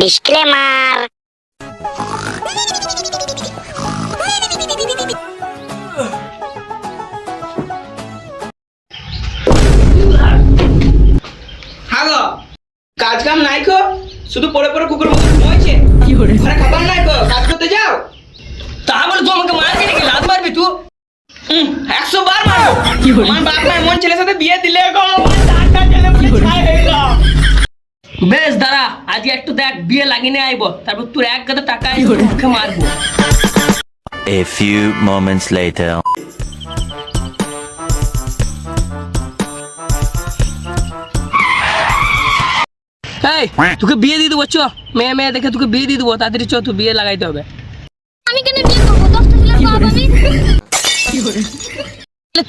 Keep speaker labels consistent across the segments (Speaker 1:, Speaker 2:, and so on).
Speaker 1: Disclaimer.
Speaker 2: Hago কাজ কাম নাই কো, শুধু পড়ে পড়ে কুকুর মতো ঘুমাইছে। ঘরে খাবার নাই কো, কাজ করতে যাও। তা বলে তুই আমাকে মারবি নাকি? লাত মারবি তুই? 100 বার মারবো। আমার বাপ মা এমন ছেলের সাথে বিয়ে দিলে গো, আমার টাকা ছেলে পুরো ছাই হয়ে গেল। বেশ দাঁড়া, আজকে একটু দেখ বিয়ে লাগিয়ে নিয়ে আইবো, তারপর তোর এক গাদা টাকা মুখে মারবো।
Speaker 3: A few moments later.
Speaker 2: এই তোকে বিয়ে দিয়ে দেবো, চ মেয়ে মেয়ে দেখে তোকে বিয়ে দিয়ে দেবো, তাড়াতাড়ি চ, তুই বিয়ে লাগাইতে হবে।
Speaker 1: আমি কেন বিয়ে করবো? 10টা ছেলের বাপ আমি।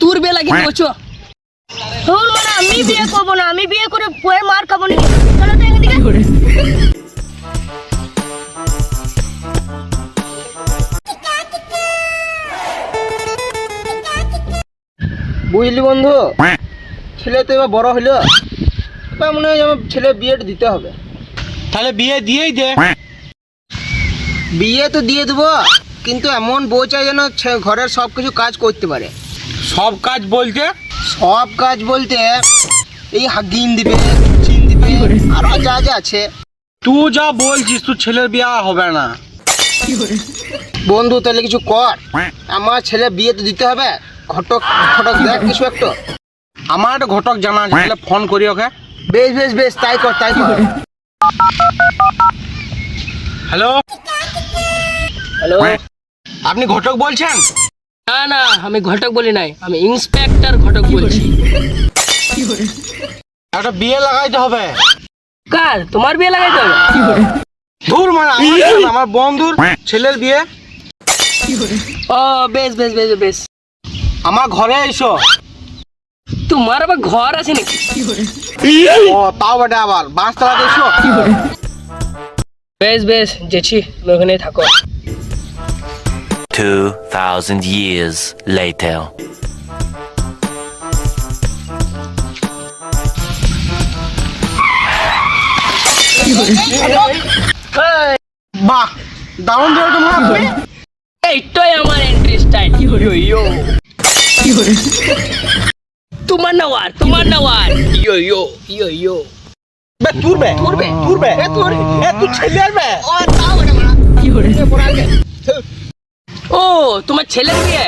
Speaker 2: তোর বিয়ে লাগিয়ে দেবো, চ।
Speaker 1: শোন মানে আমি বিয়ে করবো না, আমি বিয়ে করে পরে মার খাবো নাকি? চলো তো এদিকে।
Speaker 4: বুঝলি বন্ধু, ছেলে তো এবার বড় হইলো, এবার মনে হয় আমার ছেলে বিয়েটা দিতে হবে।
Speaker 5: তাহলে বিয়ে দিয়েই দে।
Speaker 4: বিয়ে তো দিয়ে দেবো, কিন্তু এমন বউ চাই যেন ঘরের সব কিছু কাজ করতে পারে।
Speaker 5: সব কাজ বলতে?
Speaker 4: সব কাজ বলতে এই হাগিন দিবে, চিন দিবে, আরো যা যা আছে।
Speaker 5: তুই যা বলছিস তোর ছেলের বিয়ে হবে না।
Speaker 4: বন্ধু তাহলে কিছু কর, আমার ছেলে বিয়ে তো দিতে হবে। ঘটক ঘটক দেখ কিছু একটা।
Speaker 5: আমার একটা ঘটক জানা আছে, তাহলে ফোন করি ওকে।
Speaker 4: বেশ বেশ বেশ, তাই কর তাই কর।
Speaker 5: হ্যালো
Speaker 2: হ্যালো,
Speaker 5: আপনি ঘটক বলছেন?
Speaker 2: না না, আমি ঘটক বলি নাই, আমি ইন্সপেক্টর ঘটক বলছি।
Speaker 5: একটা বিয়ে লাগাইতে হবে।
Speaker 2: কার? তোমার বিয়ে লাগাইতে হবে?
Speaker 5: ধুর মানে আমার বন্ধুর ছেলের বিয়ে।
Speaker 2: ও বেশ বেশ বেশ বেশ,
Speaker 5: আমার ঘরে এসো।
Speaker 2: তোমার আবার ঘর আছে নাকি?
Speaker 5: ও তাও বেটা, আবার বাঁশতলাতে এসো।
Speaker 2: বেশ বেশ যেছি, তুমি ওখানেই থাকো।
Speaker 3: 2000 years later.
Speaker 5: বাহ, দারুণ ধরে তোমার।
Speaker 2: এইটাই আমার এন্ট্রি স্টাইল। তোমার নাওয়ার, তোমার নাওয়ার। ইয়ো ইয়ো ইয়ো ইয়ো।
Speaker 5: বে তুর বে
Speaker 2: তুর বে,
Speaker 5: তুর বে এ তুই ছেলের বে।
Speaker 2: ও তাও বড় মারা। ও তোমার ছেলের বিয়ে,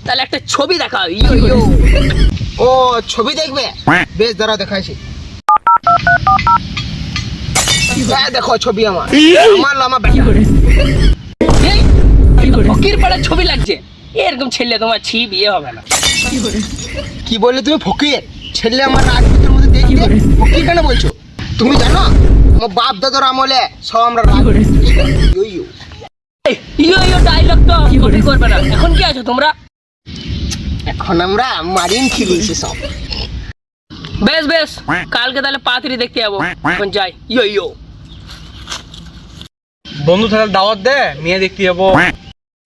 Speaker 2: তাহলে একটা ছবি দেখাও। ইয়ো ইয়ো।
Speaker 4: ও ছবি দেখবে? বেশ দাঁড়াও দেখাইছি। দেখো ছবি আমার লামা বেটা।
Speaker 2: ফকির পাড়ার ছবি লাগছে, এরকম ছেলে তোমার ছি বিয়ে হবে না।
Speaker 4: কি বললে তুমি? ফকির ছেলে আমার রাজপুতের মধ্যে দেখতে ফকির কেন বলছো? তুমি জানো আমার বাপ দাদার আমলে সব আমরা
Speaker 2: ইয়ো ইয়ো ডায়লগ তো কপি করবে না। এখন কি আছো তোমরা?
Speaker 4: এখন আমরা মারিন খেলিয়েছি সব।
Speaker 2: বেশ বেশ, কালকে তাহলে পাত্রী দেখতে যাবো, এখন যাই। ইয়ো ইয়ো।
Speaker 5: বন্ধু তাহলে দাওয়াত দে, মেয়ে দেখতে যাবো।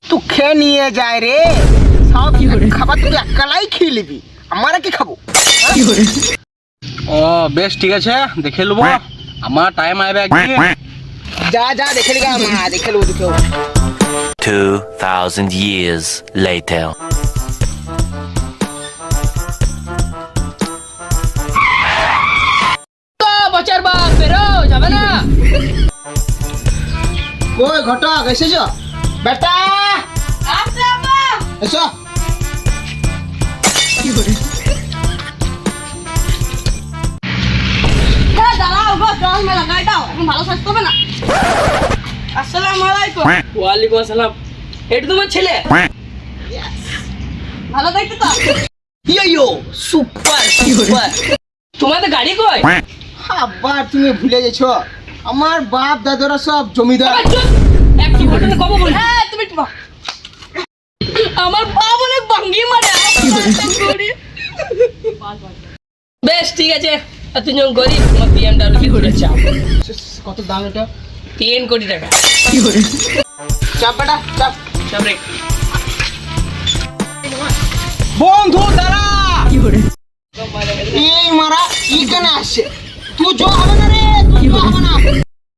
Speaker 4: তুই খেয়ে নিয়ে যায় রে, সব খাবার তুই একালাই খেয়ে নিবি, আমার কি খাবো?
Speaker 5: ও বেশ ঠিক আছে, দেখে নেবো। আমার টাইম আইবে একদিন।
Speaker 4: যা যা দেখে নিগা, মা দেখে নেবো দেখে নেবো।
Speaker 3: 2000 years later.
Speaker 2: বচার বাপ বেরো, যাবে না।
Speaker 4: ওই ঘটক এসেছ বেটা? এসো।
Speaker 2: আসসালামু আলাইকুম। ওয়ালাইকুম আসসালাম। এটা তোমার ছেলে?
Speaker 1: ভালো দেখতে তো?
Speaker 2: ইয়ো ইয়ো, সুপার সুপার। তোমাদের গাড়ি কই?
Speaker 4: আবার তুমি ভুলে গেছো, আমার বাপ দাদারা সব জমিদার।
Speaker 2: একটু ঘটনা কব বলি।
Speaker 1: তুমি কি বল?
Speaker 2: আমার বাপ অনেক ভাঙ্গি মারে। বেশ ঠিক আছে, তুমি যখন গরিব, তোমার BMW ঘুরে চাপ।
Speaker 4: কত দাম এটা?
Speaker 2: 3 কোটি টাকা।
Speaker 4: চাপ বেটা চাপ।
Speaker 2: চাপ রে।
Speaker 5: বন্ধু দাঁড়া।
Speaker 4: এই মারা ই কেন আসছে? তুই জো হবে না রে, তুই জো হবে না।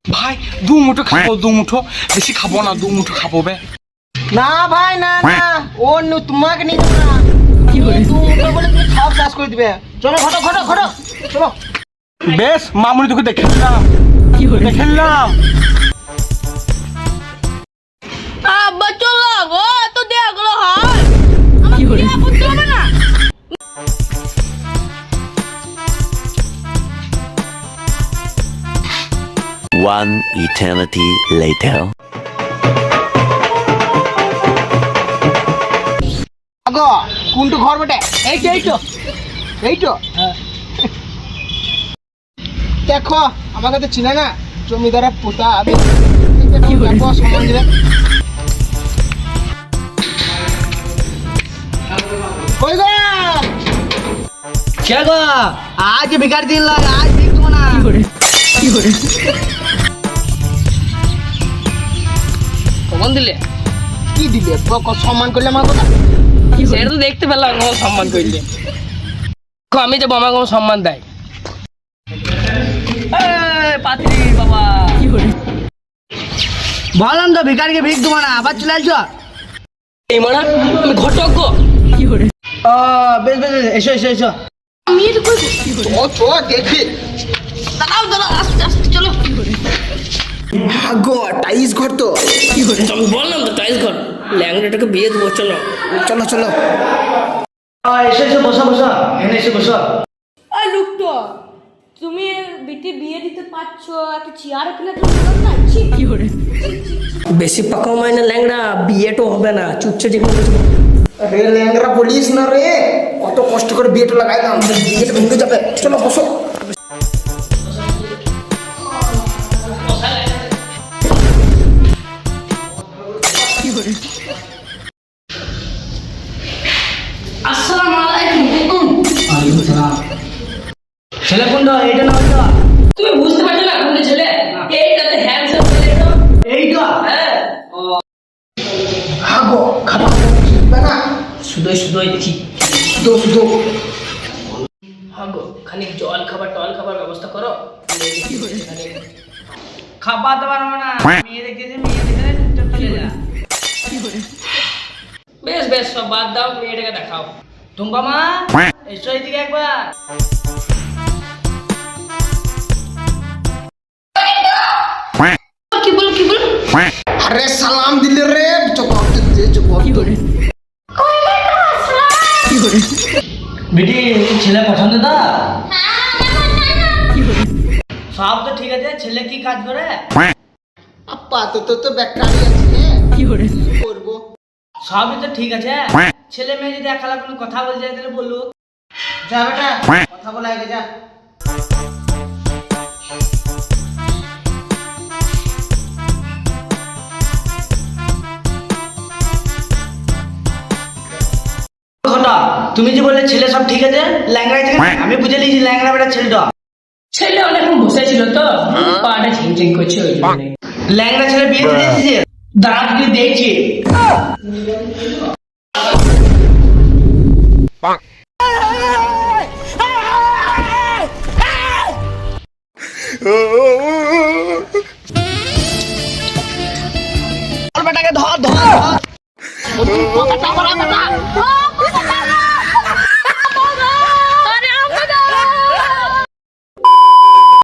Speaker 5: ভাই দু মুঠো খাবো, দু মুঠো, বেশি খাবো না, দু মুঠো খাবো বে।
Speaker 4: না ভাই না না, ও তোমাকে নিয়ে যাবো না। দু মুঠো বলে তুমি খাওয়া শেষ করে দিবে। চলো ঘটো ঘটো ঘটো, চলো।
Speaker 5: বেশ মামুনি তোকে দেখে নিলাম, দেখে নিলাম।
Speaker 1: আব্বা চলো গো, তো দেয়া গুলো হয় আমার বিয়ে করতে হবে না।
Speaker 3: One eternity later.
Speaker 4: আগো কোনটো ঘর বটে?
Speaker 2: এই তো এই তো
Speaker 4: এই তো দেখো, আমাকে তো চিনে না, জমিদারের পোতা আমি। দেখো সম্মান দিবে। কই গো?
Speaker 2: কে গো? আজ ভিকার দিন লাগে, আজ ঠিক তো না। কখন দিলে?
Speaker 4: কি দিলে? সম্মান করলে আমার কথা।
Speaker 2: সেটা তো দেখতে পেলাম কখন সম্মান করলে। আমি যাবো, আমাকে কোনো সম্মান দেয়। পাত্রী বাবা বললাম তো ভিকারকে ভিক দেবো না, আবার চলে আসছো। এই মানা আমি ঘটক গো। বেশ বেশ বেশ, এসো এসো এসো।
Speaker 1: আমি তো কই
Speaker 4: ও তো দেখবি।
Speaker 1: দাঁড়াও দাঁড়াও, আস্তে আস্তে চলো।
Speaker 4: আগো টাইস ঘর তো।
Speaker 2: আমি বললাম তো টাইলস ঘর, ল্যাংড়াটাকে বিয়ে দেবো, চলো
Speaker 4: চলো চলো।
Speaker 2: এসে এসে বসো বসো, এখানে এসে বসো।
Speaker 1: ওই লুকটো, তুমি বিটি বিয়ে দিতে পারছো, একটা চেয়ার কিনে তুমি না ছি কি করে।
Speaker 2: বেশি পাকাও মাইনে ল্যাংড়া, বিয়েটা হবে না, চুপচাপ যেখানে
Speaker 4: রে ল্যাংরা বলিস না রে, কত কষ্ট করে বিয়েটা লাগাইলাম, বিয়েটা ভেঙে যাবে। চলো বসো।
Speaker 2: আসসালামু আলাইকুম। ছেলে কোনটা? এইটা না ওইটা? তুমি বুঝতে পারছো না কোনটা ছেলে? এইটাতে হ্যান্ডসাম ছেলে তো। এইটা? হ্যাঁ।
Speaker 4: আগো খাবার দিবে না,
Speaker 2: শুধুই শুধুই দেখি।
Speaker 4: শুধু শুধু।
Speaker 2: হাগো খানিক জল খাবার টল খাবার ব্যবস্থা করো। খাবার দাবার হবে না, মেয়ে দেখতেছে, মেয়ে দেখে চুপচাপ চলে যা। বেশ বেশ, সব বাদ দাও, মেয়েটাকে দেখাও। টুম্পা মা এসো এদিকে একবার।
Speaker 1: কি বল কি বল?
Speaker 4: আরে সালাম দিলে রে, চকপ দে চকপ।
Speaker 2: বেটি ছেলে পছন্দ তো? সব তো ঠিক আছে, ছেলে কি কাজ করে?
Speaker 4: আপাতত তো বেকারই আছে। কি করবো?
Speaker 2: সবই তো ঠিক আছে, ছেলে মেয়ে যদি একলা কোনো কথা বলতে যায় তাহলে বললো।
Speaker 4: যা বেটা, কথা বলা আগে যা।
Speaker 2: ঘটা, তুমি যে বললে ছেলে সব ঠিক আছে, ল্যাংড়াই ঠিক আছে, আমি বুঝে নিয়েছি ল্যাংড়া বেটা ছেলেটা।
Speaker 6: ছেলে অনেকক্ষণ বসেছিল তো, পাটা ঝিমঝিম করছে ওই জন্য।
Speaker 2: ল্যাংড়া ছেলে বিয়ে দিয়ে দিয়েছে, দাঁত দিয়ে দেখছি। বেটাকে ধর ধর ধর।